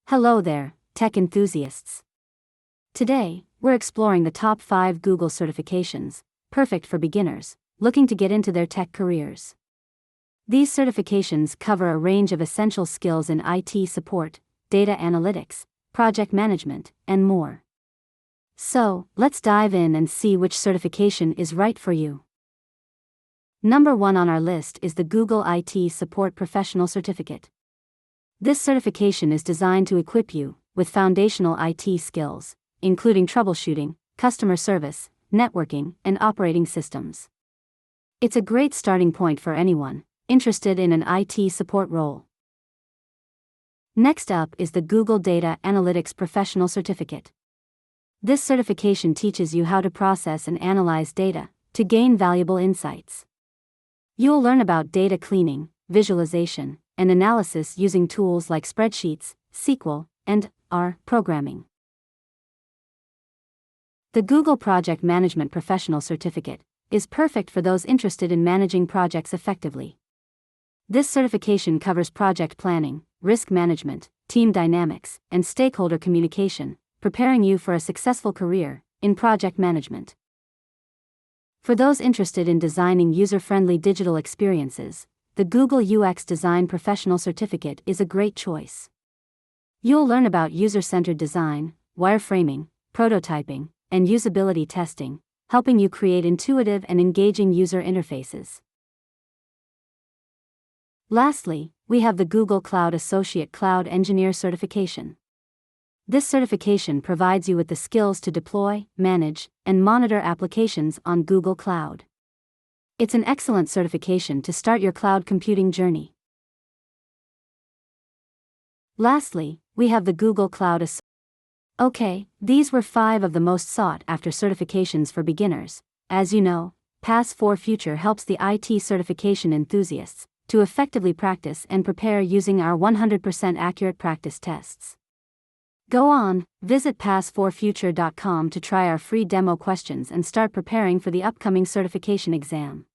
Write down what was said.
Hello there, tech enthusiasts. Today, we're exploring the top 5 Google certifications, perfect for beginners looking to get into their tech careers. These certifications cover a range of essential skills in IT support, data analytics, project management, and more. So, let's dive in and see which certification is right for you. Number 1 on our list is the Google IT Support Professional Certificate. This certification is designed to equip you with foundational IT skills, including troubleshooting, customer service, networking, and operating systems. It's a great starting point for anyone interested in an IT support role. Next up is the Google Data Analytics Professional Certificate. This certification teaches you how to process and analyze data to gain valuable insights. You'll learn about data cleaning, visualization, and analysis using tools like spreadsheets, SQL, and R programming. The Google Project Management Professional Certificate is perfect for those interested in managing projects effectively. This certification covers project planning, risk management, team dynamics, and stakeholder communication, preparing you for a successful career in project management. For those interested in designing user-friendly digital experiences, the Google UX Design Professional Certificate is a great choice. You'll learn about user-centered design, wireframing, prototyping, and usability testing, helping you create intuitive and engaging user interfaces. Lastly, we have the Google Cloud Associate Cloud Engineer Certification. This certification provides you with the skills to deploy, manage, and monitor applications on Google Cloud. It's an excellent certification to start your cloud computing journey. Lastly, we have the Google Cloud Associate. Okay, these were 5 of the most sought-after certifications for beginners. As you know, Pass4Future helps the IT certification enthusiasts to effectively practice and prepare using our 100% accurate practice tests. Go on, visit pass4future.com to try our free demo questions and start preparing for the upcoming certification exam.